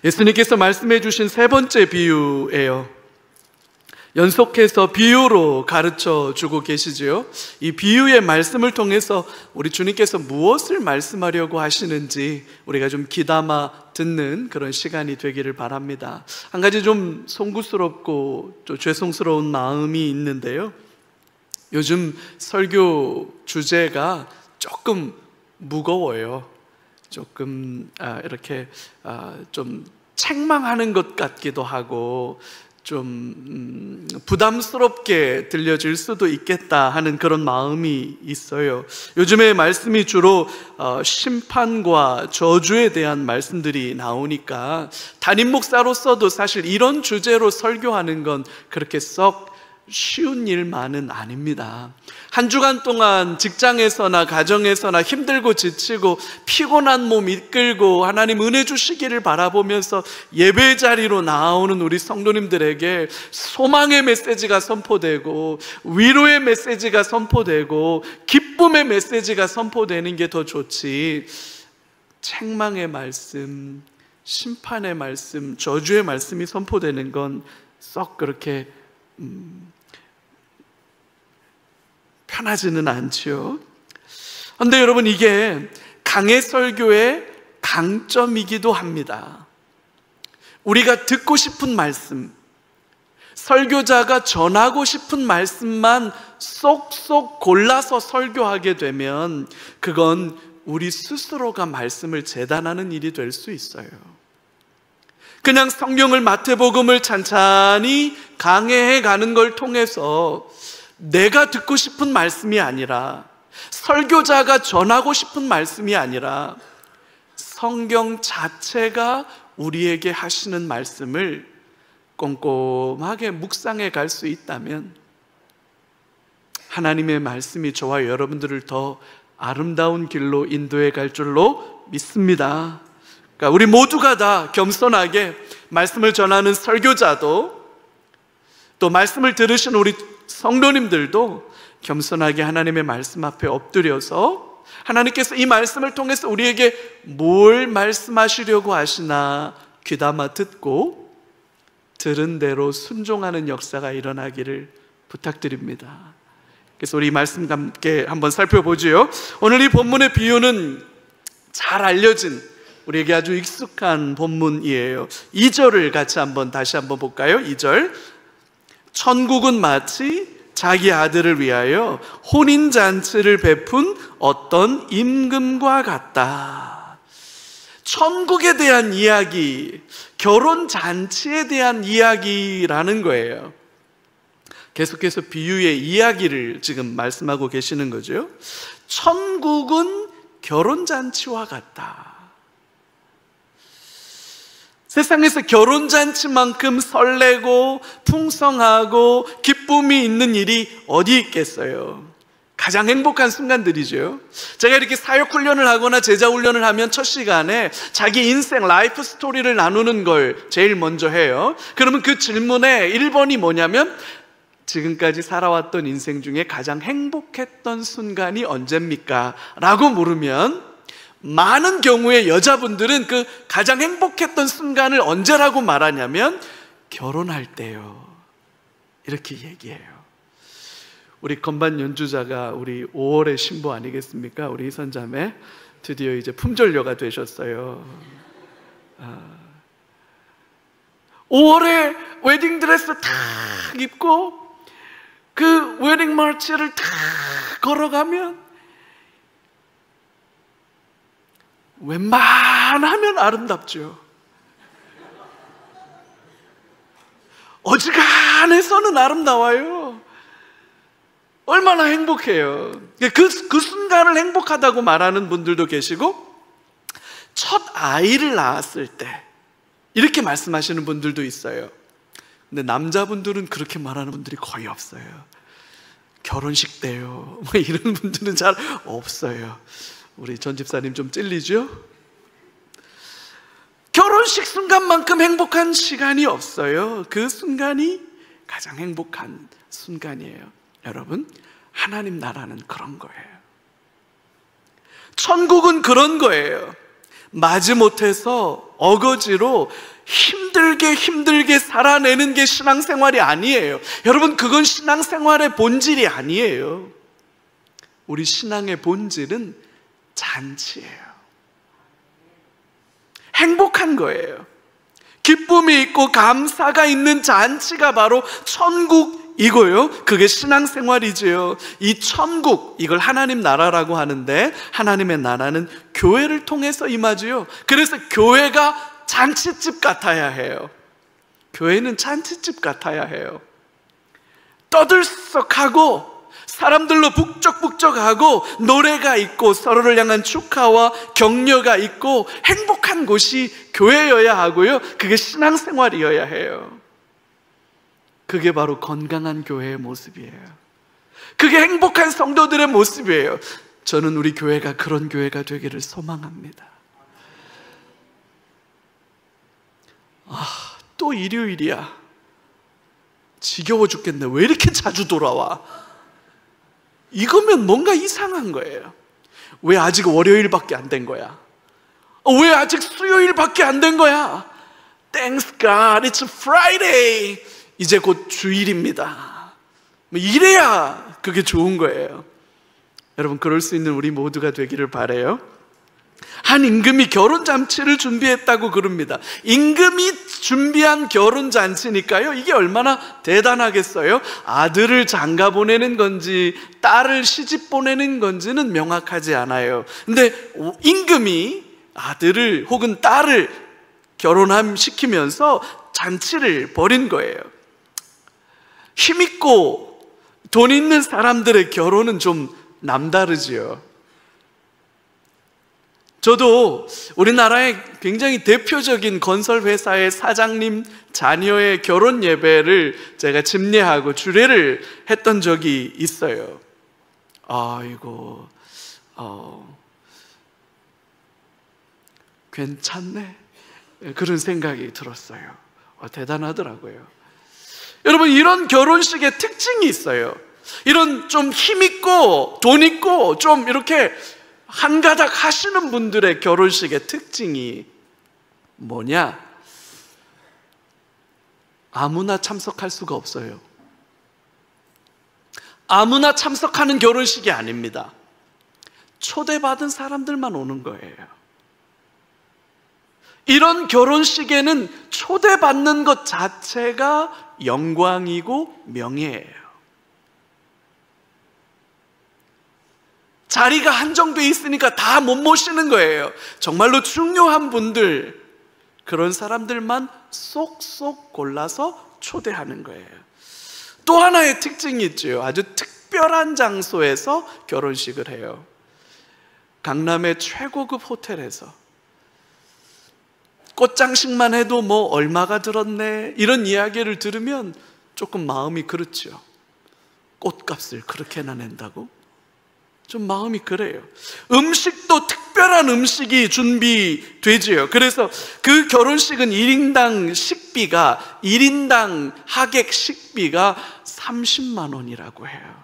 예수님께서 말씀해 주신 세 번째 비유예요. 연속해서 비유로 가르쳐 주고 계시지요. 이 비유의 말씀을 통해서 우리 주님께서 무엇을 말씀하려고 하시는지 우리가 좀 귀담아 듣는 그런 시간이 되기를 바랍니다. 한 가지 좀 송구스럽고 좀 죄송스러운 마음이 있는데요, 요즘 설교 주제가 조금 무거워요. 조금 이렇게 좀 책망하는 것 같기도 하고 좀 부담스럽게 들려질 수도 있겠다 하는 그런 마음이 있어요. 요즘에 말씀이 주로 심판과 저주에 대한 말씀들이 나오니까 담임 목사로서도 사실 이런 주제로 설교하는 건 그렇게 썩 쉬운 일만은 아닙니다. 한 주간 동안 직장에서나 가정에서나 힘들고 지치고 피곤한 몸 이끌고 하나님 은혜 주시기를 바라보면서 예배 자리로 나오는 우리 성도님들에게 소망의 메시지가 선포되고 위로의 메시지가 선포되고 기쁨의 메시지가 선포되는 게 더 좋지, 책망의 말씀, 심판의 말씀, 저주의 말씀이 선포되는 건 썩 그렇게 편하지는 않지요. 그런데 여러분, 이게 강해 설교의 강점이기도 합니다. 우리가 듣고 싶은 말씀, 설교자가 전하고 싶은 말씀만 쏙쏙 골라서 설교하게 되면 그건 우리 스스로가 말씀을 재단하는 일이 될 수 있어요. 그냥 성경을, 마태복음을 찬찬히 강해해 가는 걸 통해서 내가 듣고 싶은 말씀이 아니라, 설교자가 전하고 싶은 말씀이 아니라 성경 자체가 우리에게 하시는 말씀을 꼼꼼하게 묵상해 갈 수 있다면 하나님의 말씀이 저와 여러분들을 더 아름다운 길로 인도해 갈 줄로 믿습니다. 그러니까 우리 모두가 다 겸손하게 말씀을 전하는 설교자도, 또 말씀을 들으신 우리 성도님들도 겸손하게 하나님의 말씀 앞에 엎드려서 하나님께서 이 말씀을 통해서 우리에게 뭘 말씀하시려고 하시나 귀담아 듣고 들은 대로 순종하는 역사가 일어나기를 부탁드립니다. 그래서 우리 이 말씀과 함께 한번 살펴보지요. 오늘 이 본문의 비유는 잘 알려진, 우리에게 아주 익숙한 본문이에요. 2절을 같이 다시 한번 볼까요? 2절. 천국은 마치 자기 아들을 위하여 혼인잔치를 베푼 어떤 임금과 같다. 천국에 대한 이야기, 결혼잔치에 대한 이야기라는 거예요. 계속해서 비유의 이야기를 지금 말씀하고 계시는 거죠. 천국은 결혼잔치와 같다. 세상에서 결혼잔치만큼 설레고 풍성하고 기쁨이 있는 일이 어디 있겠어요? 가장 행복한 순간들이죠. 제가 이렇게 사역훈련을 하거나 제자훈련을 하면 첫 시간에 자기 인생 라이프 스토리를 나누는 걸 제일 먼저 해요. 그러면 그 질문에 1번이 뭐냐면, 지금까지 살아왔던 인생 중에 가장 행복했던 순간이 언제입니까? 라고 물으면 많은 경우에 여자분들은 그 가장 행복했던 순간을 언제라고 말하냐면 결혼할 때요, 이렇게 얘기해요. 우리 건반 연주자가 우리 5월의 신부 아니겠습니까? 우리 이선자매 드디어 이제 품절녀가 되셨어요. 5월에 웨딩드레스 탁 입고 그 웨딩 마치를 탁 걸어가면 웬만하면 아름답죠. 어지간해서는 아름다워요. 얼마나 행복해요. 그 순간을 행복하다고 말하는 분들도 계시고, 첫 아이를 낳았을 때 이렇게 말씀하시는 분들도 있어요. 근데 남자분들은 그렇게 말하는 분들이 거의 없어요. 결혼식 때요, 뭐 이런 분들은 잘 없어요. 우리 전 집사님 좀 찔리죠? 결혼식 순간만큼 행복한 시간이 없어요. 그 순간이 가장 행복한 순간이에요. 여러분, 하나님 나라는 그런 거예요. 천국은 그런 거예요. 마지못해서 어거지로 힘들게 살아내는 게 신앙생활이 아니에요. 여러분, 그건 신앙생활의 본질이 아니에요. 우리 신앙의 본질은 잔치예요. 행복한 거예요. 기쁨이 있고 감사가 있는 잔치가 바로 천국이고요. 그게 신앙생활이지요. 이 천국, 이걸 하나님 나라라고 하는데 하나님의 나라는 교회를 통해서 임하지요. 그래서 교회가 잔치집 같아야 해요. 교회는 잔치집 같아야 해요. 떠들썩하고 사람들로 북적북적하고 노래가 있고 서로를 향한 축하와 격려가 있고 행복한 곳이 교회여야 하고요. 그게 신앙생활이어야 해요. 그게 바로 건강한 교회의 모습이에요. 그게 행복한 성도들의 모습이에요. 저는 우리 교회가 그런 교회가 되기를 소망합니다. 또 일요일이야. 지겨워 죽겠네. 왜 이렇게 자주 돌아와? 이거면 뭔가 이상한 거예요. 왜 아직 월요일밖에 안 된 거야? 왜 아직 수요일밖에 안 된 거야? Thanks God, it's Friday. 이제 곧 주일입니다. 이래야 그게 좋은 거예요. 여러분, 그럴 수 있는 우리 모두가 되기를 바라요. 한 임금이 결혼잔치를 준비했다고 그럽니다. 임금이 준비한 결혼잔치니까요, 이게 얼마나 대단하겠어요? 아들을 장가 보내는 건지 딸을 시집 보내는 건지는 명확하지 않아요. 근데 임금이 아들을 혹은 딸을 결혼시키면서 잔치를 벌인 거예요. 힘있고 돈 있는 사람들의 결혼은 좀 남다르지요. 저도 우리나라의 굉장히 대표적인 건설회사의 사장님 자녀의 결혼 예배를 제가 집례하고 주례를 했던 적이 있어요. 아이고, 괜찮네, 그런 생각이 들었어요. 대단하더라고요. 여러분, 이런 결혼식의 특징이 있어요. 이런 좀 힘있고 돈 있고 좀 이렇게 한가닥 하시는 분들의 결혼식의 특징이 뭐냐? 아무나 참석할 수가 없어요. 아무나 참석하는 결혼식이 아닙니다. 초대받은 사람들만 오는 거예요. 이런 결혼식에는 초대받는 것 자체가 영광이고 명예예요. 자리가 한정돼 있으니까 다 못 모시는 거예요. 정말로 중요한 분들, 그런 사람들만 쏙쏙 골라서 초대하는 거예요. 또 하나의 특징이 있죠. 아주 특별한 장소에서 결혼식을 해요. 강남의 최고급 호텔에서. 꽃장식만 해도 뭐 얼마가 들었네, 이런 이야기를 들으면 조금 마음이 그렇죠. 꽃값을 그렇게나 낸다고? 좀 마음이 그래요. 음식도 특별한 음식이 준비되지요. 그래서 그 결혼식은 1인당 식비가, 1인당 하객 식비가 30만 원이라고 해요.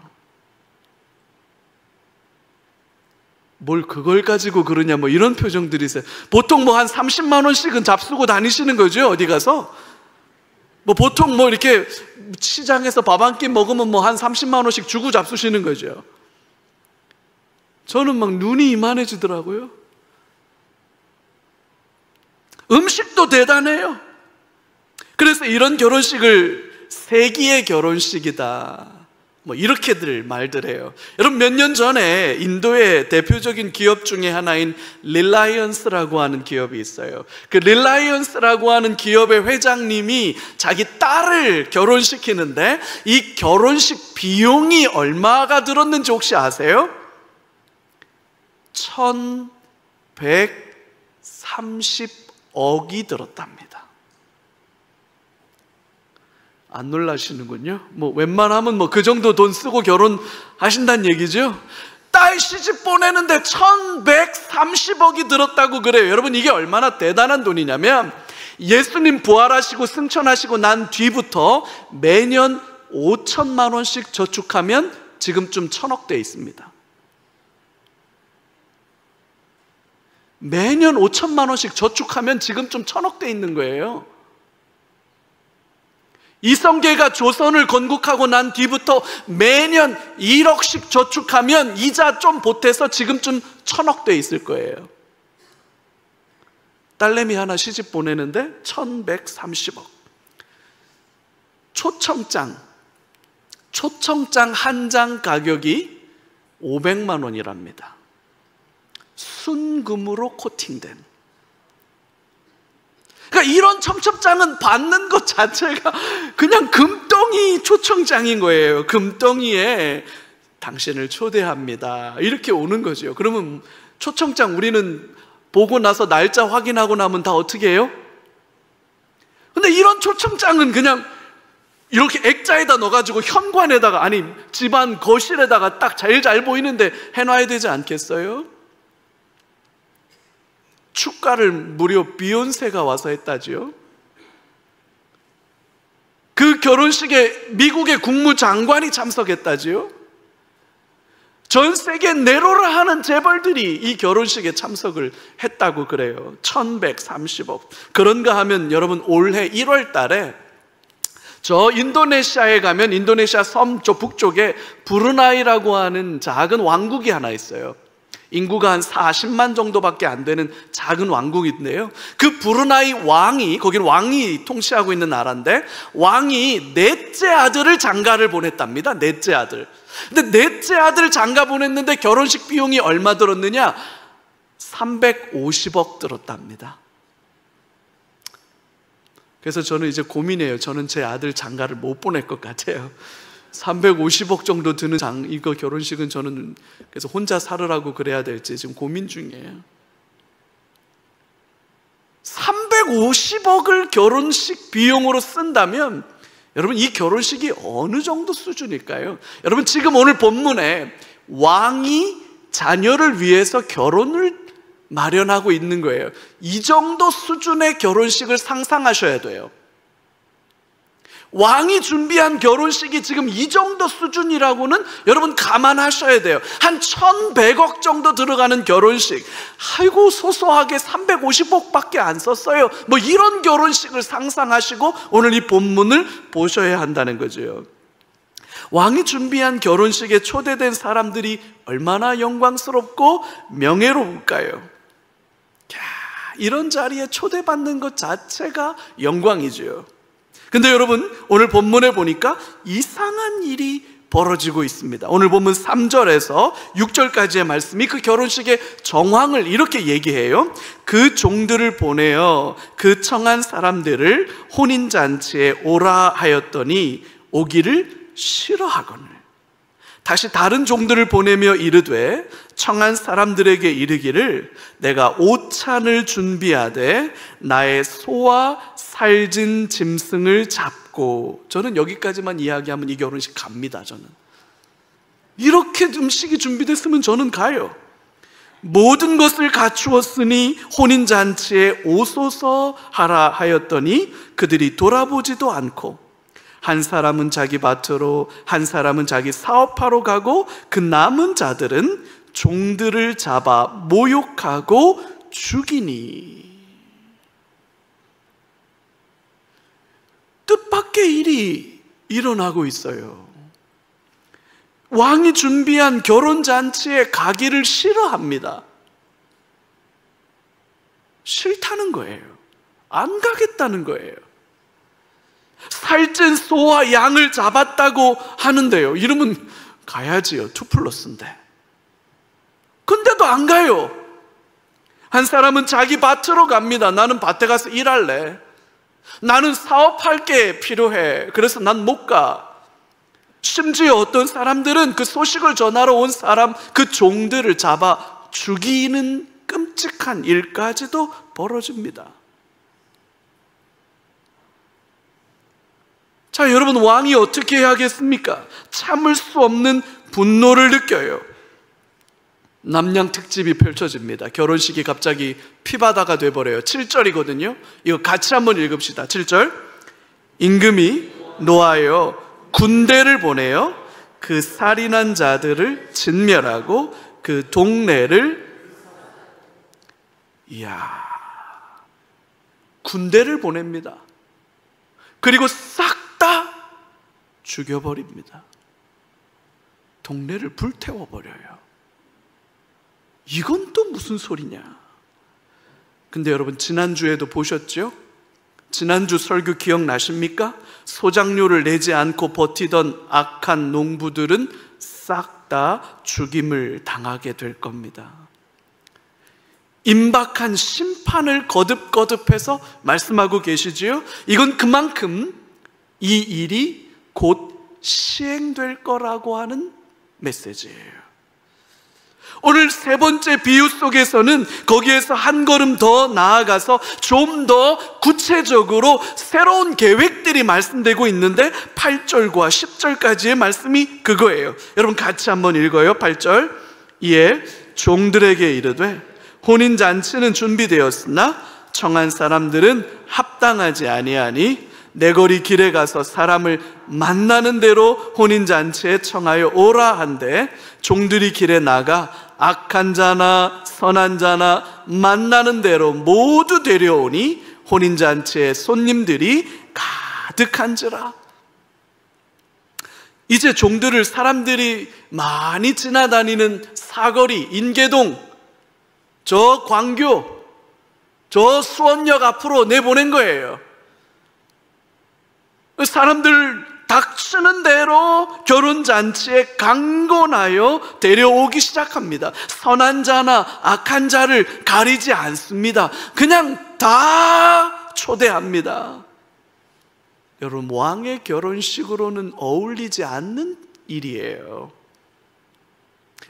뭘 그걸 가지고 그러냐, 뭐 이런 표정들이 있어요. 보통 뭐 한 30만 원씩은 잡수고 다니시는 거죠, 어디 가서. 뭐 보통 뭐 이렇게 시장에서 밥 한 끼 먹으면 뭐 한 30만 원씩 주고 잡수시는 거죠. 저는 막 눈이 이만해지더라고요. 음식도 대단해요. 그래서 이런 결혼식을 세기의 결혼식이다, 뭐 이렇게들 말들 해요. 여러분, 몇 년 전에 인도의 대표적인 기업 중에 하나인 릴라이언스라고 하는 기업이 있어요. 그 릴라이언스라고 하는 기업의 회장님이 자기 딸을 결혼시키는데 이 결혼식 비용이 얼마가 들었는지 혹시 아세요? 1130억이 들었답니다. 안 놀라시는군요. 뭐 웬만하면 뭐 그 정도 돈 쓰고 결혼하신다는 얘기죠. 딸 시집 보내는데 1130억이 들었다고 그래요. 여러분, 이게 얼마나 대단한 돈이냐면 예수님 부활하시고 승천하시고 난 뒤부터 매년 5천만 원씩 저축하면 지금쯤 1,000억 돼 있습니다. 매년 5천만 원씩 저축하면 지금쯤 1,000억 돼 있는 거예요. 이성계가 조선을 건국하고 난 뒤부터 매년 1억씩 저축하면 이자 좀 보태서 지금쯤 1,000억 돼 있을 거예요. 딸내미 하나 시집 보내는데 1,130억. 초청장 한 장 가격이 500만 원이랍니다. 순금으로 코팅된. 그러니까 이런 첨첩장은 받는 것 자체가 그냥 금덩이 초청장인 거예요. 금덩이에 당신을 초대합니다, 이렇게 오는 거죠. 그러면 초청장 우리는 보고 나서 날짜 확인하고 나면 다 어떻게 해요? 근데 이런 초청장은 그냥 이렇게 액자에다 넣어가지고 현관에다가, 아니 집안 거실에다가 딱 제일 잘 보이는데 해놔야 되지 않겠어요? 축가를 무려 비욘세가 와서 했다지요. 그 결혼식에 미국의 국무장관이 참석했다지요. 전 세계 내로라 하는 재벌들이 이 결혼식에 참석을 했다고 그래요. 1,130억. 그런가 하면 여러분, 올해 1월 달에 저 인도네시아에 가면 인도네시아 섬 저 북쪽에 브루나이라고 하는 작은 왕국이 하나 있어요. 인구가 한 40만 정도밖에 안 되는 작은 왕국인데요, 그 브루나이 왕이, 거기는 왕이 통치하고 있는 나라인데, 왕이 넷째 아들을 장가를 보냈답니다. 넷째 아들. 근데 넷째 아들 장가 보냈는데 결혼식 비용이 얼마 들었느냐? 350억 들었답니다. 그래서 저는 이제 고민해요. 저는 제 아들 장가를 못 보낼 것 같아요. 350억 정도 드는 이거 결혼식은 저는 그래서 혼자 살으라고 그래야 될지 지금 고민 중이에요. 350억을 결혼식 비용으로 쓴다면 여러분, 이 결혼식이 어느 정도 수준일까요? 여러분, 지금 오늘 본문에 왕이 자녀를 위해서 결혼을 마련하고 있는 거예요. 이 정도 수준의 결혼식을 상상하셔야 돼요. 왕이 준비한 결혼식이 지금 이 정도 수준이라고는 여러분 감안하셔야 돼요. 한 1,100억 정도 들어가는 결혼식. 아이고, 소소하게 350억 밖에 안 썼어요, 뭐 이런 결혼식을 상상하시고 오늘 이 본문을 보셔야 한다는 거죠. 왕이 준비한 결혼식에 초대된 사람들이 얼마나 영광스럽고 명예로울까요? 이런 자리에 초대받는 것 자체가 영광이죠. 근데 여러분, 오늘 본문에 보니까 이상한 일이 벌어지고 있습니다. 오늘 본문 3절에서 6절까지의 말씀이 그 결혼식의 정황을 이렇게 얘기해요. 그 종들을 보내어 그 청한 사람들을 혼인잔치에 오라 하였더니 오기를 싫어하거늘 다시 다른 종들을 보내며 이르되 청한 사람들에게 이르기를 내가 오찬을 준비하되 나의 소와 살진 짐승을 잡고. 저는 여기까지만 이야기하면 이 결혼식 갑니다. 저는 이렇게 음식이 준비됐으면 저는 가요. 모든 것을 갖추었으니 혼인잔치에 오소서 하라 하였더니 그들이 돌아보지도 않고 한 사람은 자기 밭으로 한 사람은 자기 사업하러 가고 그 남은 자들은 종들을 잡아 모욕하고 죽이니. 뜻밖의 일이 일어나고 있어요. 왕이 준비한 결혼잔치에 가기를 싫어합니다. 싫다는 거예요. 안 가겠다는 거예요. 살찐 소와 양을 잡았다고 하는데요, 이러면 가야지요. 2+인데. 근데도 안 가요. 한 사람은 자기 밭으로 갑니다. 나는 밭에 가서 일할래. 나는 사업할 게 필요해. 그래서 난 못 가. 심지어 어떤 사람들은 그 소식을 전하러 온 사람, 그 종들을 잡아 죽이는 끔찍한 일까지도 벌어집니다. 자, 여러분, 왕이 어떻게 해야겠습니까? 참을 수 없는 분노를 느껴요. 남양 특집이 펼쳐집니다. 결혼식이 갑자기 피바다가 돼버려요. 7절이거든요. 이거 같이 한번 읽읍시다. 7절. 임금이 노하여 군대를 보내어 그 살인한 자들을 진멸하고 그 동네를 이야, 군대를 보냅니다. 그리고 싹 다 죽여버립니다. 동네를 불태워버려요. 이건 또 무슨 소리냐? 근데 여러분, 지난주에도 보셨죠? 지난주 설교 기억나십니까? 소작료를 내지 않고 버티던 악한 농부들은 싹 다 죽임을 당하게 될 겁니다. 임박한 심판을 거듭거듭해서 말씀하고 계시지요? 이건 그만큼 이 일이 곧 시행될 거라고 하는 메시지예요. 오늘 세 번째 비유 속에서는 거기에서 한 걸음 더 나아가서 좀 더 구체적으로 새로운 계획들이 말씀되고 있는데 8절과 10절까지의 말씀이 그거예요. 여러분 같이 한번 읽어요. 8절. 이에 종들에게 이르되 혼인잔치는 준비되었으나 청한 사람들은 합당하지 아니하니 내 거리 길에 가서 사람을 만나는 대로 혼인잔치에 청하여 오라 한데 종들이 길에 나가 악한 자나 선한 자나 만나는 대로 모두 데려오니 혼인잔치에 손님들이 가득한지라. 이제 종들을 사람들이 많이 지나다니는 사거리, 인계동, 저 광교, 저 수원역 앞으로 내보낸 거예요. 사람들 닥치는 대로 결혼잔치에 강권하여 데려오기 시작합니다. 선한 자나 악한 자를 가리지 않습니다. 그냥 다 초대합니다. 여러분, 왕의 결혼식으로는 어울리지 않는 일이에요.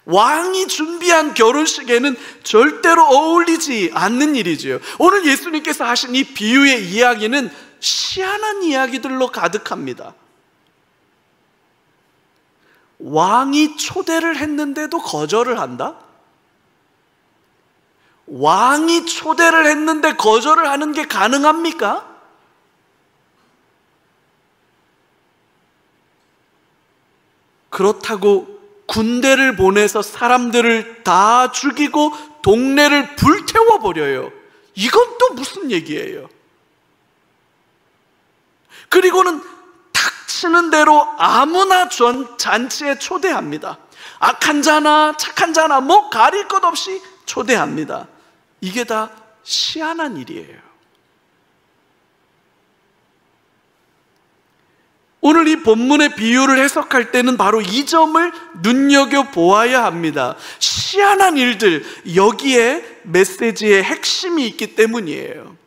왕이 준비한 결혼식에는 절대로 어울리지 않는 일이죠. 오늘 예수님께서 하신 이 비유의 이야기는 희한한 이야기들로 가득합니다. 왕이 초대를 했는데도 거절을 한다? 왕이 초대를 했는데 거절을 하는 게 가능합니까? 그렇다고 군대를 보내서 사람들을 다 죽이고 동네를 불태워버려요. 이건 또 무슨 얘기예요? 그리고는 닥치는 대로 아무나 잔치에 초대합니다. 악한 자나 착한 자나 뭐 가릴 것 없이 초대합니다. 이게 다 희한한 일이에요. 오늘 이 본문의 비유를 해석할 때는 바로 이 점을 눈여겨보아야 합니다. 희한한 일들, 여기에 메시지의 핵심이 있기 때문이에요.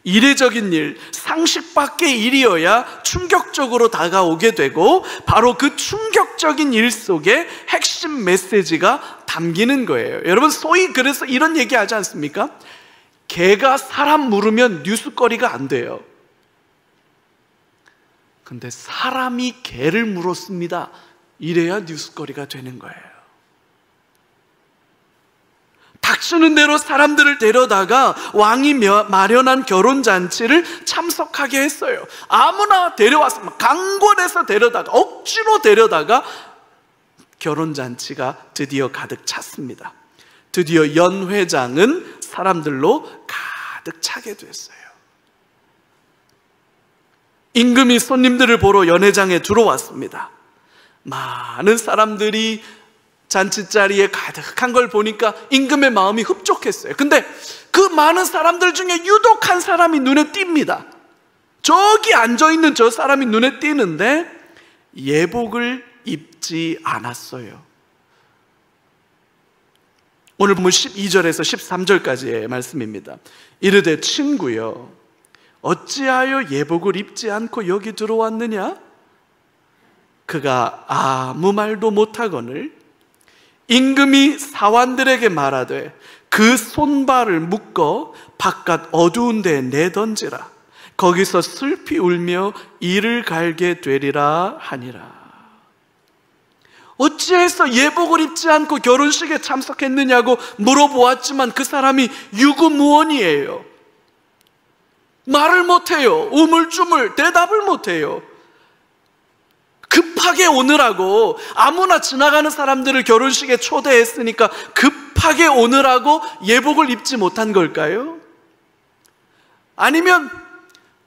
이례적인 일, 상식 밖의 일이어야 충격적으로 다가오게 되고 바로 그 충격적인 일 속에 핵심 메시지가 담기는 거예요. 여러분, 소위 그래서 이런 얘기 하지 않습니까? 개가 사람 물으면 뉴스거리가 안 돼요. 근데 사람이 개를 물었습니다. 이래야 뉴스거리가 되는 거예요. 닥치는 대로 사람들을 데려다가 왕이 마련한 결혼잔치를 참석하게 했어요. 아무나 데려왔습니다. 강권해서 데려다가, 억지로 데려다가 결혼잔치가 드디어 가득 찼습니다. 드디어 연회장은 사람들로 가득 차게 됐어요. 임금이 손님들을 보러 연회장에 들어왔습니다. 많은 사람들이 잔치자리에 가득한 걸 보니까 임금의 마음이 흡족했어요. 근데 그 많은 사람들 중에 유독 한 사람이 눈에 띕니다. 저기 앉아있는 저 사람이 눈에 띄는데 예복을 입지 않았어요. 오늘 본문 12절에서 13절까지의 말씀입니다. 이르되 친구여, 어찌하여 예복을 입지 않고 여기 들어왔느냐? 그가 아무 말도 못하거늘 임금이 사환들에게 말하되 그 손발을 묶어 바깥 어두운 데에 내던지라. 거기서 슬피 울며 이를 갈게 되리라 하니라. 어찌해서 예복을 입지 않고 결혼식에 참석했느냐고 물어보았지만 그 사람이 유구무원이에요. 말을 못해요. 우물쭈물 대답을 못해요. 급하게 오느라고 아무나 지나가는 사람들을 결혼식에 초대했으니까 급하게 급하게 오느라고 예복을 입지 못한 걸까요? 아니면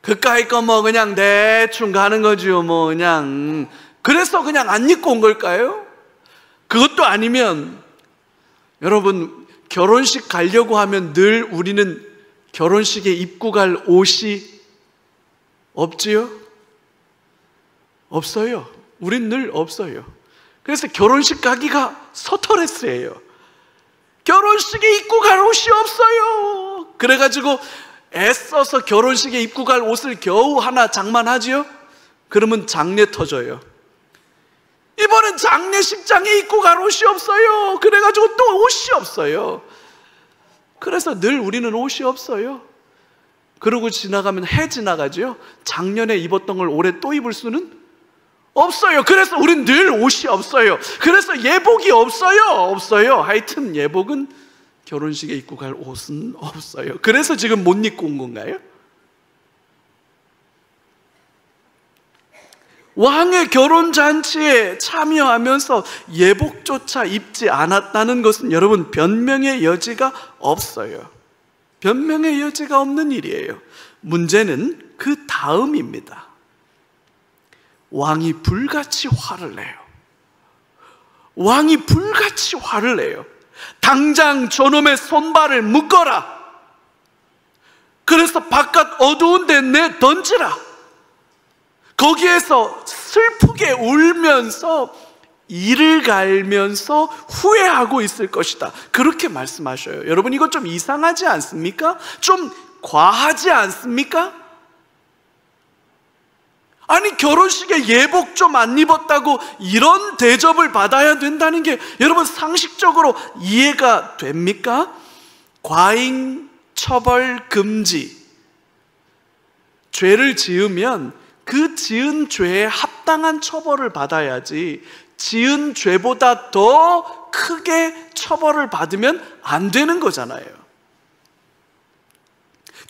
그까이 거 뭐 그냥 대충 가는 거지요, 뭐 그냥 그래서 그냥 안 입고 온 걸까요? 그것도 아니면 여러분, 결혼식 가려고 하면 늘 우리는 결혼식에 입고 갈 옷이 없지요? 없어요. 우린 늘 없어요. 그래서 결혼식 가기가 스트레스예요. 결혼식에 입고 갈 옷이 없어요. 그래가지고 애써서 결혼식에 입고 갈 옷을 겨우 하나 장만하지요? 그러면 장례 터져요. 이번엔 장례식장에 입고 갈 옷이 없어요. 그래가지고 또 옷이 없어요. 그래서 늘 우리는 옷이 없어요. 그러고 지나가면 해 지나가죠. 작년에 입었던 걸 올해 또 입을 수는 없어요. 그래서 우린 늘 옷이 없어요. 그래서 예복이 없어요. 하여튼 예복은 결혼식에 입고 갈 옷은 없어요. 그래서 지금 못 입고 온 건가요? 왕의 결혼잔치에 참여하면서 예복조차 입지 않았다는 것은 여러분, 변명의 여지가 없어요. 변명의 여지가 없는 일이에요. 문제는 그 다음입니다. 왕이 불같이 화를 내요. 왕이 불같이 화를 내요. 당장 저놈의 손발을 묶어라. 그래서 바깥 어두운 데 내 던지라. 거기에서 슬프게 울면서 이를 갈면서 후회하고 있을 것이다. 그렇게 말씀하셔요. 여러분, 이거 좀 이상하지 않습니까? 좀 과하지 않습니까? 아니, 결혼식에 예복 좀 안 입었다고 이런 대접을 받아야 된다는 게 여러분, 상식적으로 이해가 됩니까? 과잉 처벌 금지. 죄를 지으면 그 지은 죄에 합당한 처벌을 받아야지, 지은 죄보다 더 크게 처벌을 받으면 안 되는 거잖아요.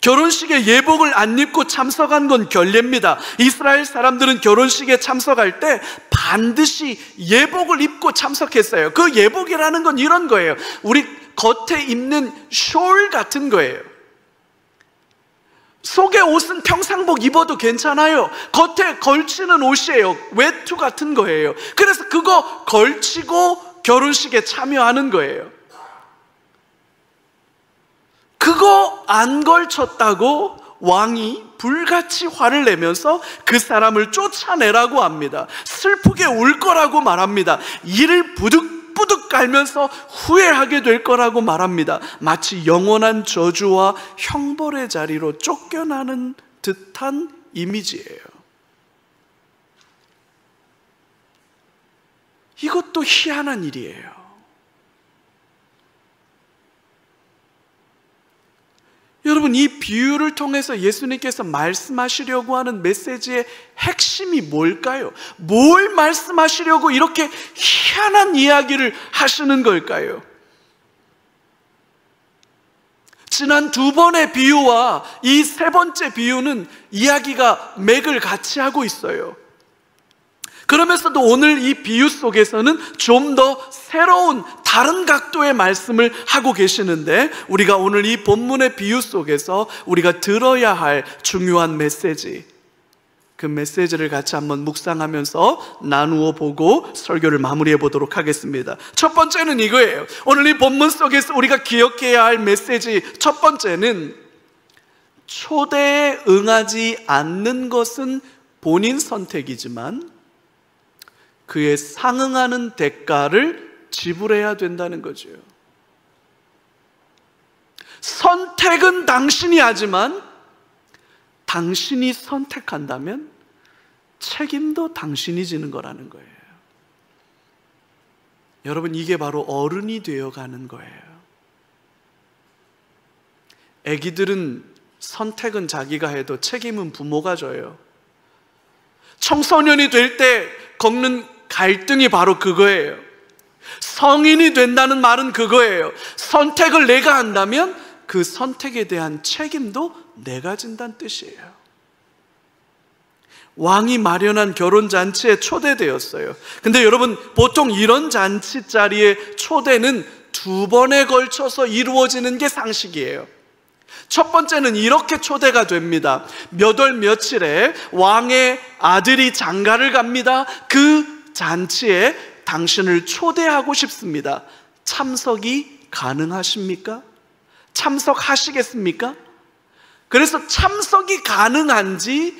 결혼식에 예복을 안 입고 참석한 건 결례입니다. 이스라엘 사람들은 결혼식에 참석할 때 반드시 예복을 입고 참석했어요. 그 예복이라는 건 이런 거예요. 우리 겉에 입는 숄 같은 거예요. 속의 옷은 평상복 입어도 괜찮아요. 겉에 걸치는 옷이에요. 외투 같은 거예요. 그래서 그거 걸치고 결혼식에 참여하는 거예요. 그거 안 걸쳤다고 왕이 불같이 화를 내면서 그 사람을 쫓아내라고 합니다. 슬프게 울 거라고 말합니다. 이를 부득부득 깔면서 후회하게 될 거라고 말합니다. 마치 영원한 저주와 형벌의 자리로 쫓겨나는 듯한 이미지예요. 이것도 희한한 일이에요. 여러분, 이 비유를 통해서 예수님께서 말씀하시려고 하는 메시지의 핵심이 뭘까요? 뭘 말씀하시려고 이렇게 희한한 이야기를 하시는 걸까요? 지난 두 번의 비유와 이 세 번째 비유는 이야기가 맥을 같이 하고 있어요. 그러면서도 오늘 이 비유 속에서는 좀 더 새로운 다른 각도의 말씀을 하고 계시는데, 우리가 오늘 이 본문의 비유 속에서 우리가 들어야 할 중요한 메시지, 그 메시지를 같이 한번 묵상하면서 나누어 보고 설교를 마무리해 보도록 하겠습니다. 첫 번째는 이거예요. 오늘 이 본문 속에서 우리가 기억해야 할 메시지 첫 번째는, 초대에 응하지 않는 것은 본인 선택이지만 그에 상응하는 대가를 지불해야 된다는 거죠. 선택은 당신이 하지만 당신이 선택한다면 책임도 당신이 지는 거라는 거예요. 여러분, 이게 바로 어른이 되어가는 거예요. 아기들은 선택은 자기가 해도 책임은 부모가 져요. 청소년이 될 때 겪는 갈등이 바로 그거예요. 성인이 된다는 말은 그거예요. 선택을 내가 한다면 그 선택에 대한 책임도 내가 진다는 뜻이에요. 왕이 마련한 결혼잔치에 초대되었어요. 근데 여러분, 보통 이런 잔치 자리에 초대는 2번에 걸쳐서 이루어지는 게 상식이에요. 첫 번째는 이렇게 초대가 됩니다. 몇 월 며칠에 왕의 아들이 장가를 갑니다. 그 잔치에 당신을 초대하고 싶습니다. 참석이 가능하십니까? 참석하시겠습니까? 그래서 참석이 가능한지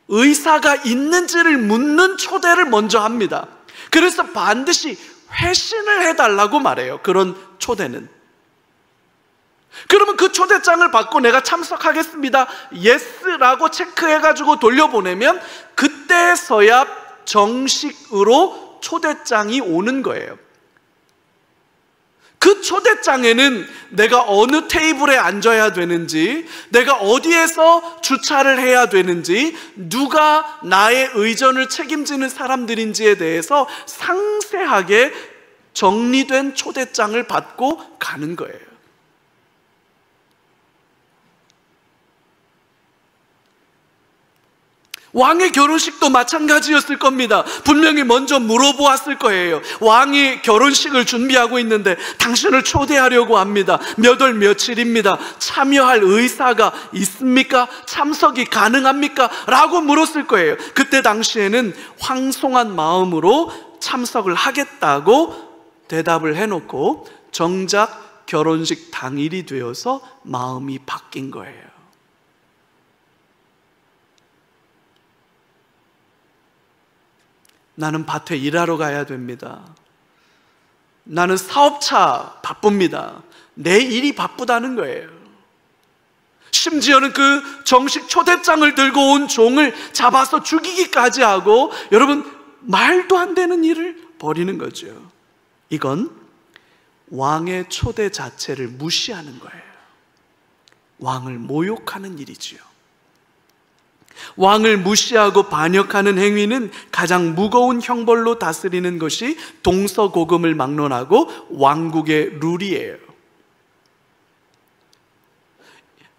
의사가 있는지를 묻는 초대를 먼저 합니다. 그래서 반드시 회신을 해달라고 말해요. 그런 초대는. 그러면 그 초대장을 받고 내가 참석하겠습니다, 예스라고 체크해가지고 돌려보내면 그때서야 정식으로 초대장이 오는 거예요. 그 초대장에는 내가 어느 테이블에 앉아야 되는지, 내가 어디에서 주차를 해야 되는지, 누가 나의 의전을 책임지는 사람들인지에 대해서 상세하게 정리된 초대장을 받고 가는 거예요. 왕의 결혼식도 마찬가지였을 겁니다. 분명히 먼저 물어보았을 거예요. 왕이 결혼식을 준비하고 있는데 당신을 초대하려고 합니다. 몇 월 며칠입니다. 참여할 의사가 있습니까? 참석이 가능합니까? 라고 물었을 거예요. 그때 당시에는 황송한 마음으로 참석을 하겠다고 대답을 해놓고 정작 결혼식 당일이 되어서 마음이 바뀐 거예요. 나는 밭에 일하러 가야 됩니다. 나는 사업차 바쁩니다. 내 일이 바쁘다는 거예요. 심지어는 그 정식 초대장을 들고 온 종을 잡아서 죽이기까지 하고, 여러분, 말도 안 되는 일을 벌이는 거죠. 이건 왕의 초대 자체를 무시하는 거예요. 왕을 모욕하는 일이지요. 왕을 무시하고 반역하는 행위는 가장 무거운 형벌로 다스리는 것이 동서고금을 막론하고 왕국의 룰이에요.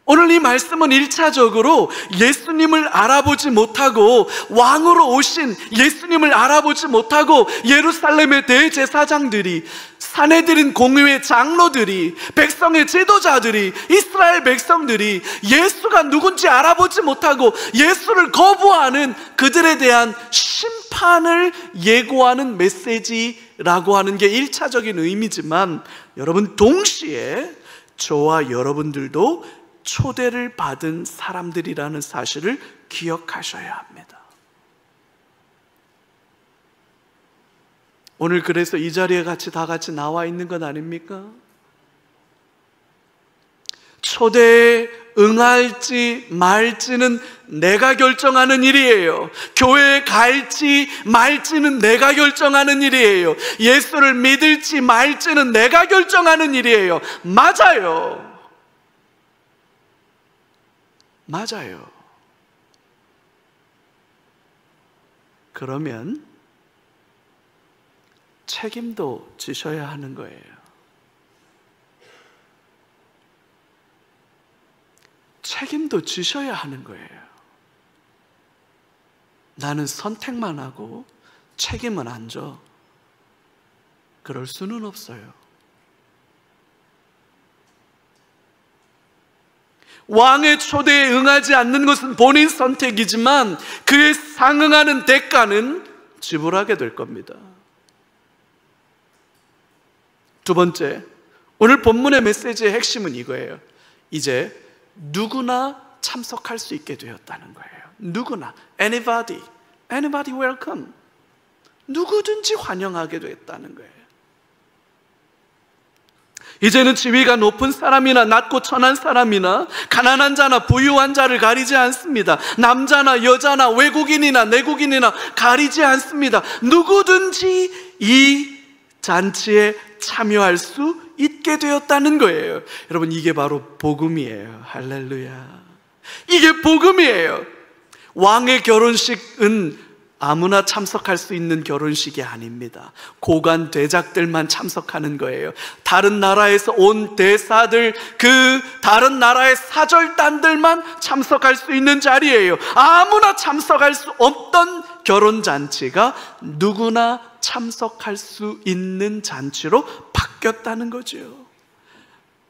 오늘 이 말씀은 1차적으로 예수님을 알아보지 못하고, 왕으로 오신 예수님을 알아보지 못하고, 예루살렘의 대제사장들이, 사내들인 공의회 장로들이, 백성의 지도자들이, 이스라엘 백성들이 예수가 누군지 알아보지 못하고 예수를 거부하는 그들에 대한 심판을 예고하는 메시지라고 하는 게 1차적인 의미지만, 여러분, 동시에 저와 여러분들도 초대를 받은 사람들이라는 사실을 기억하셔야 합니다. 오늘 그래서 이 자리에 다 같이 나와 있는 것 아닙니까? 초대에 응할지 말지는 내가 결정하는 일이에요. 교회에 갈지 말지는 내가 결정하는 일이에요. 예수를 믿을지 말지는 내가 결정하는 일이에요. 맞아요. 맞아요. 그러면 책임도 지셔야 하는 거예요. 책임도 지셔야 하는 거예요. 나는 선택만 하고 책임은 안 져. 그럴 수는 없어요. 왕의 초대에 응하지 않는 것은 본인 선택이지만 그에 상응하는 대가는 지불하게 될 겁니다. 두 번째, 오늘 본문의 메시지의 핵심은 이거예요. 이제 누구나 참석할 수 있게 되었다는 거예요. 누구나, anybody welcome. 누구든지 환영하게 되었다는 거예요. 이제는 지위가 높은 사람이나 낮고 천한 사람이나 가난한 자나 부유한 자를 가리지 않습니다. 남자나 여자나 외국인이나 내국인이나 가리지 않습니다. 누구든지 이 잔치에 참여할 수 있게 되었다는 거예요. 여러분, 이게 바로 복음이에요. 할렐루야. 이게 복음이에요. 왕의 결혼식은 아무나 참석할 수 있는 결혼식이 아닙니다. 고관 대작들만 참석하는 거예요. 다른 나라에서 온 대사들, 그 다른 나라의 사절단들만 참석할 수 있는 자리예요. 아무나 참석할 수 없던 결혼잔치가 누구나 참석할 수 있는 잔치로 바뀌었다는 거죠.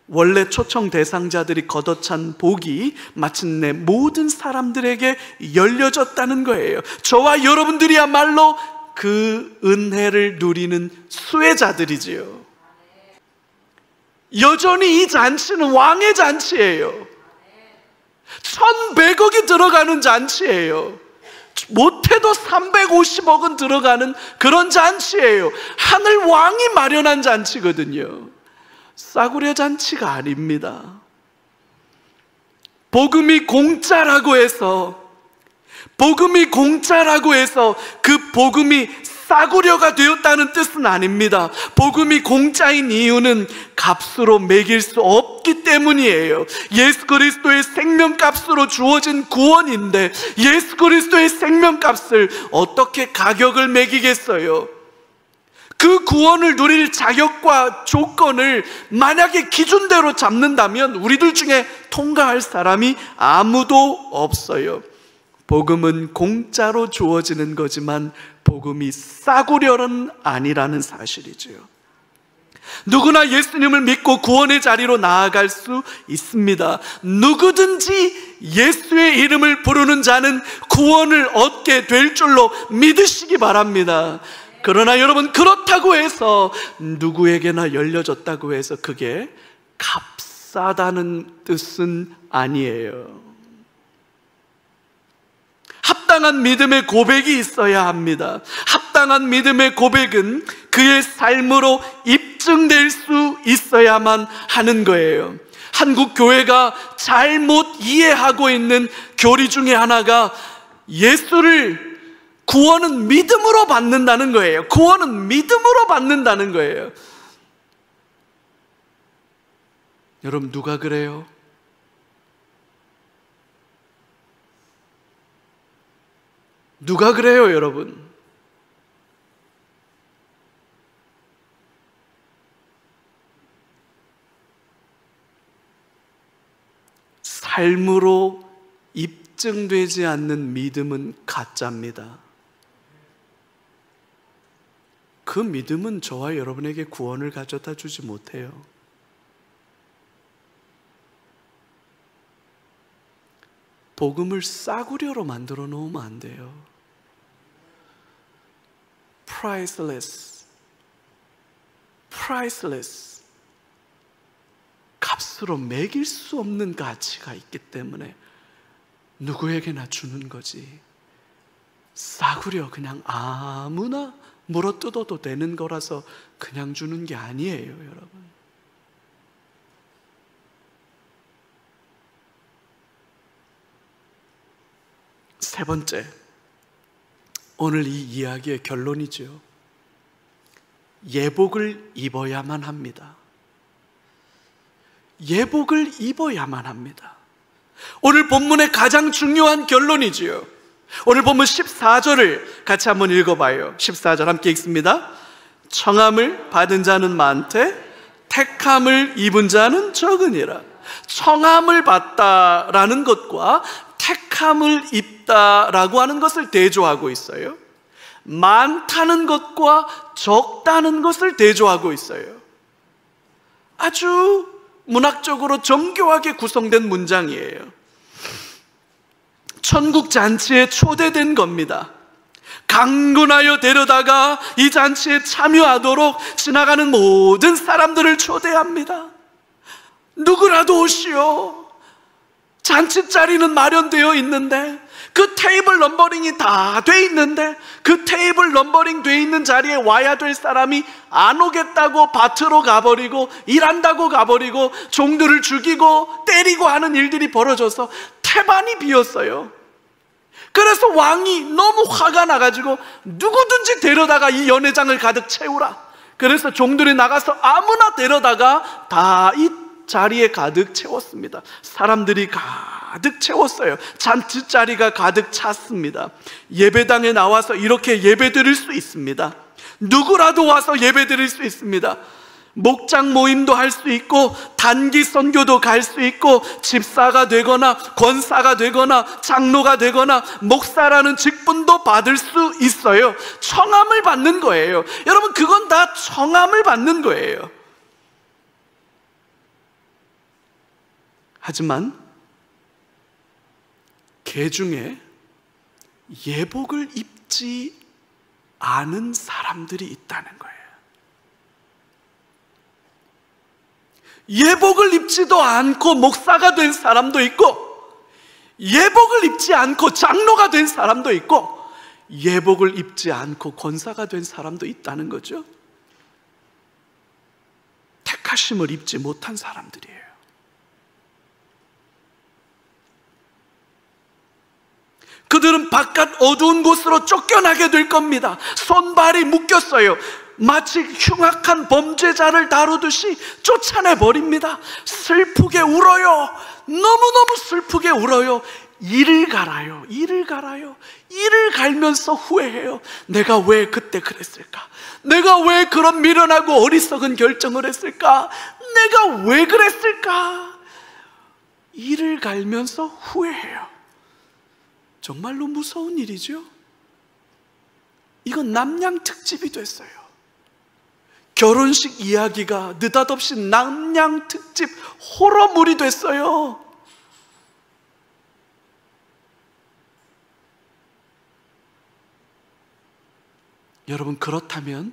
원래 초청 대상자들이 걷어찬 복이 마침내 모든 사람들에게 열려졌다는 거예요. 저와 여러분들이야말로 그 은혜를 누리는 수혜자들이지요. 여전히 이 잔치는 왕의 잔치예요. 1,100억이 들어가는 잔치예요. 못해도 350억은 들어가는 그런 잔치예요. 하늘 왕이 마련한 잔치거든요. 싸구려 잔치가 아닙니다. 복음이 공짜라고 해서 그 복음이 싸구려가 되었다는 뜻은 아닙니다. 복음이 공짜인 이유는 값으로 매길 수 없기 때문이에요. 예수 그리스도의 생명값으로 주어진 구원인데 예수 그리스도의 생명값을 어떻게 가격을 매기겠어요? 그 구원을 누릴 자격과 조건을 만약에 기준대로 잡는다면 우리들 중에 통과할 사람이 아무도 없어요. 복음은 공짜로 주어지는 거지만 복음이 싸구려는 아니라는 사실이죠. 누구나 예수님을 믿고 구원의 자리로 나아갈 수 있습니다. 누구든지 예수의 이름을 부르는 자는 구원을 얻게 될 줄로 믿으시기 바랍니다. 그러나 여러분, 그렇다고 해서 누구에게나 열려졌다고 해서 그게 값싸다는 뜻은 아니에요. 합당한 믿음의 고백이 있어야 합니다. 합당한 믿음의 고백은 그의 삶으로 입증될 수 있어야만 하는 거예요. 한국 교회가 잘못 이해하고 있는 교리 중에 하나가 구원은 믿음으로 받는다는 거예요. 구원은 믿음으로 받는다는 거예요. 여러분, 누가 그래요? 누가 그래요, 여러분? 삶으로 입증되지 않는 믿음은 가짜입니다. 그 믿음은 저와 여러분에게 구원을 가져다 주지 못해요. 복음을 싸구려로 만들어 놓으면 안 돼요. Priceless. 값으로 매길 수 없는 가치가 있기 때문에 누구에게나 주는 거지. 싸구려 그냥 아무나 물어뜯어도 되는 거라서 그냥 주는 게 아니에요, 여러분. 세 번째, 오늘 이 이야기의 결론이죠. 예복을 입어야만 합니다. 예복을 입어야만 합니다. 오늘 본문의 가장 중요한 결론이지요. 오늘 본문 14절을 같이 한번 읽어봐요. 14절 함께 읽습니다. 청함을 받은 자는 많되 택함을 입은 자는 적으니라. 청함을 받다라는 것과 택함을 입다라고 하는 것을 대조하고 있어요. 많다는 것과 적다는 것을 대조하고 있어요. 아주 문학적으로 정교하게 구성된 문장이에요. 천국 잔치에 초대된 겁니다. 강군하여 데려다가 이 잔치에 참여하도록 지나가는 모든 사람들을 초대합니다. 누구라도 오시오. 잔치 자리는 마련되어 있는데, 그 테이블 넘버링이 다 돼 있는데, 그 테이블 넘버링 돼 있는 자리에 와야 될 사람이 안 오겠다고 밭으로 가버리고, 일한다고 가버리고, 종들을 죽이고 때리고 하는 일들이 벌어져서 태반이 비었어요. 그래서 왕이 너무 화가 나가지고 누구든지 데려다가 이 연회장을 가득 채우라. 그래서 종들이 나가서 아무나 데려다가 다 이 자리에 가득 채웠습니다. 사람들이 가득 채웠어요. 잔치 자리가 가득 찼습니다. 예배당에 나와서 이렇게 예배 드릴 수 있습니다. 누구라도 와서 예배 드릴 수 있습니다. 목장 모임도 할 수 있고 단기 선교도 갈 수 있고 집사가 되거나 권사가 되거나 장로가 되거나 목사라는 직분도 받을 수 있어요. 청함을 받는 거예요. 여러분, 그건 다 청함을 받는 거예요. 하지만 개 중에 예복을 입지 않은 사람들이 있다는 거예요. 예복을 입지도 않고 목사가 된 사람도 있고, 예복을 입지 않고 장로가 된 사람도 있고, 예복을 입지 않고 권사가 된 사람도 있다는 거죠. 택하심을 입지 못한 사람들이에요. 그들은 바깥 어두운 곳으로 쫓겨나게 될 겁니다. 손발이 묶였어요. 마치 흉악한 범죄자를 다루듯이 쫓아내버립니다. 슬프게 울어요. 너무너무 슬프게 울어요. 이를 갈아요. 이를 갈아요. 이를 갈면서 후회해요. 내가 왜 그때 그랬을까? 내가 왜 그런 미련하고 어리석은 결정을 했을까? 내가 왜 그랬을까? 이를 갈면서 후회해요. 정말로 무서운 일이죠. 이건 남양 특집이 됐어요. 결혼식 이야기가 느닷없이 남양 특집 호러물이 됐어요. 여러분, 그렇다면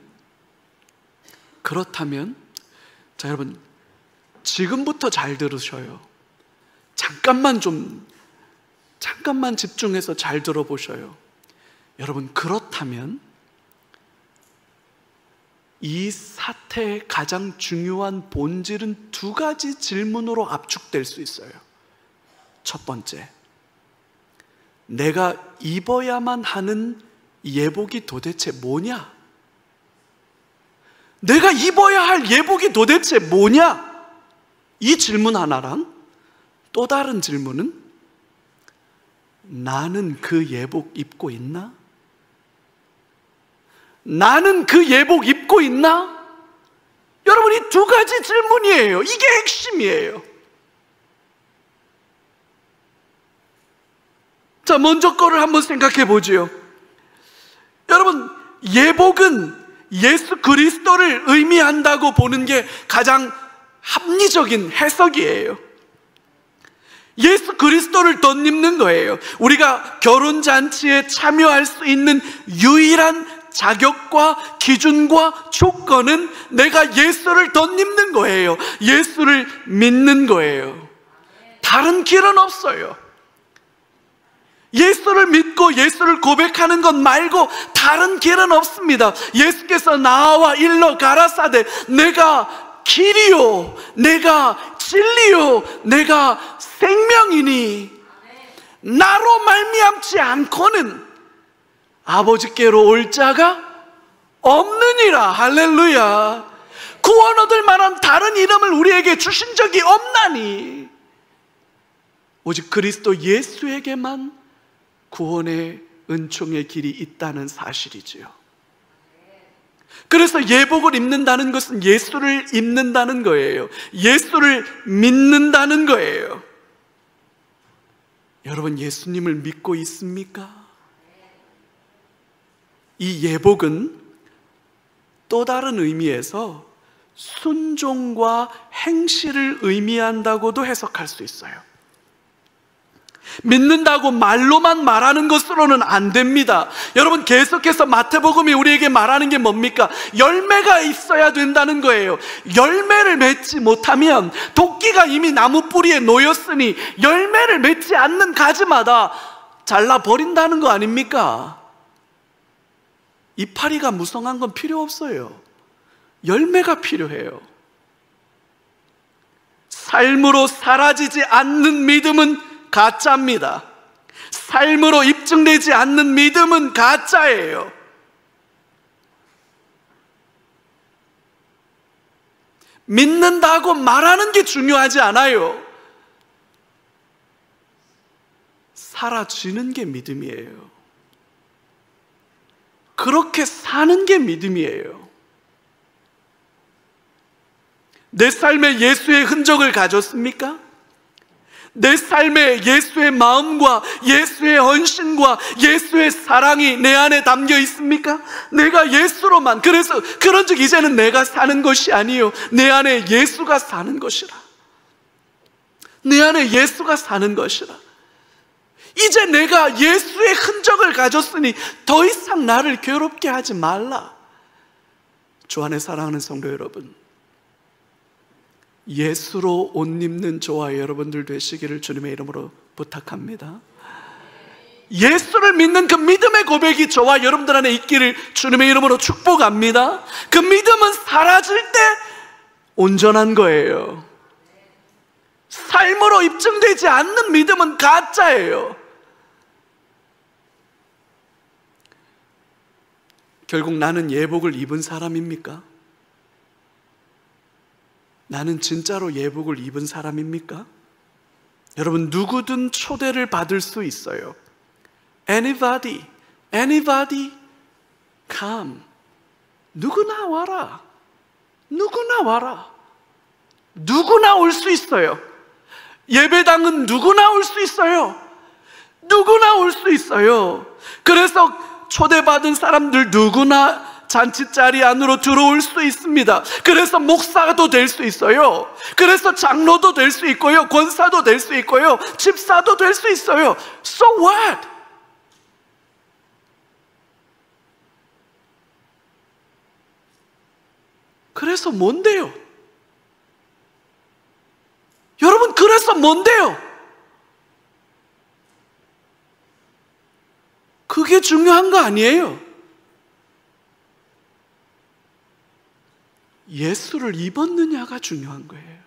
자, 여러분, 지금부터 잘 들으셔요. 잠깐만 집중해서 잘 들어보셔요. 여러분, 그렇다면 이 사태의 가장 중요한 본질은 두 가지 질문으로 압축될 수 있어요. 첫 번째, 내가 입어야만 하는 예복이 도대체 뭐냐? 내가 입어야 할 예복이 도대체 뭐냐? 이 질문 하나랑 또 다른 질문은, 나는 그 예복 입고 있나? 나는 그 예복 입고 있나? 여러분, 이 두 가지 질문이에요. 이게 핵심이에요. 자, 먼저 거를 한번 생각해 보지요. 여러분, 예복은 예수 그리스도를 의미한다고 보는 게 가장 합리적인 해석이에요. 예수 그리스도를 덧입는 거예요. 우리가 결혼잔치에 참여할 수 있는 유일한 자격과 기준과 조건은 내가 예수를 덧입는 거예요. 예수를 믿는 거예요. 다른 길은 없어요. 예수를 믿고 예수를 고백하는 것 말고 다른 길은 없습니다. 예수께서 나와 일러 가라사대 내가 길이요 내가 진리요 내가 생명이니 나로 말미암지 않고는 아버지께로 올 자가 없느니라. 할렐루야. 구원 얻을 만한 다른 이름을 우리에게 주신 적이 없나니 오직 그리스도 예수에게만 구원의 은총의 길이 있다는 사실이지요. 그래서 예복을 입는다는 것은 예수를 입는다는 거예요. 예수를 믿는다는 거예요. 여러분, 예수님을 믿고 있습니까? 이 예복은 또 다른 의미에서 순종과 행실을 의미한다고도 해석할 수 있어요. 믿는다고 말로만 말하는 것으로는 안 됩니다. 여러분, 계속해서 마태복음이 우리에게 말하는 게 뭡니까? 열매가 있어야 된다는 거예요. 열매를 맺지 못하면 도끼가 이미 나무 뿌리에 놓였으니 열매를 맺지 않는 가지마다 잘라버린다는 거 아닙니까? 이파리가 무성한 건 필요 없어요. 열매가 필요해요. 삶으로 사라지지 않는 믿음은 가짜입니다. 삶으로 입증되지 않는 믿음은 가짜예요. 믿는다고 말하는 게 중요하지 않아요. 사라지는 게 믿음이에요. 그렇게 사는 게 믿음이에요. 내 삶에 예수의 흔적을 가졌습니까? 내 삶에 예수의 마음과 예수의 헌신과 예수의 사랑이 내 안에 담겨 있습니까? 내가 예수로만, 그래서 그런즉 이제는 내가 사는 것이 아니요 내 안에 예수가 사는 것이라. 내 안에 예수가 사는 것이라. 이제 내가 예수의 흔적을 가졌으니 더 이상 나를 괴롭게 하지 말라. 주 안에 사랑하는 성도 여러분, 예수로 옷 입는 저와 여러분들 되시기를 주님의 이름으로 부탁합니다. 예수를 믿는 그 믿음의 고백이 저와 여러분들 안에 있기를 주님의 이름으로 축복합니다. 그 믿음은 사라질 때 온전한 거예요. 삶으로 입증되지 않는 믿음은 가짜예요. 결국 나는 예복을 입은 사람입니까? 나는 진짜로 예복을 입은 사람입니까? 여러분, 누구든 초대를 받을 수 있어요. Anybody come. 누구나 와라. 누구나 와라. 누구나 올 수 있어요. 예배당은 누구나 올 수 있어요. 누구나 올 수 있어요. 그래서 초대받은 사람들 누구나 잔치자리 안으로 들어올 수 있습니다. 그래서 목사도 될 수 있어요. 그래서 장로도 될 수 있고요, 권사도 될 수 있고요, 집사도 될 수 있어요. So what? 그래서 뭔데요? 여러분, 그래서 뭔데요? 그게 중요한 거 아니에요. 예수를 입었느냐가 중요한 거예요.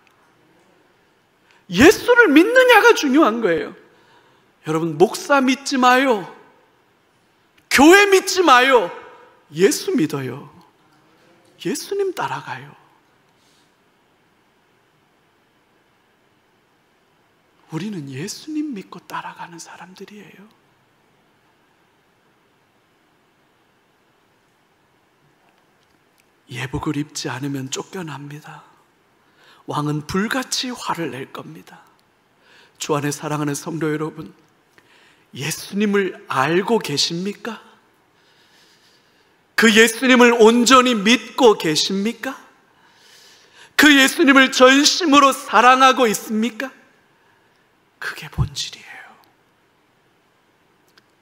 예수를 믿느냐가 중요한 거예요. 여러분, 목사 믿지 마요. 교회 믿지 마요. 예수 믿어요. 예수님 따라가요. 우리는 예수님 믿고 따라가는 사람들이에요. 예복을 입지 않으면 쫓겨납니다. 왕은 불같이 화를 낼 겁니다. 주 안에 사랑하는 성도 여러분, 예수님을 알고 계십니까? 그 예수님을 온전히 믿고 계십니까? 그 예수님을 전심으로 사랑하고 있습니까? 그게 본질이에요.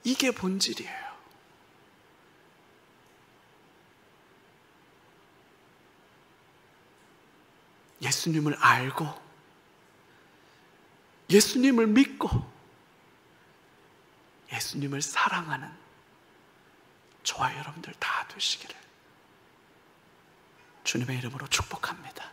이게 본질이에요. 예수님을 알고 예수님을 믿고 예수님을 사랑하는 저와 여러분들 다 되시기를 주님의 이름으로 축복합니다.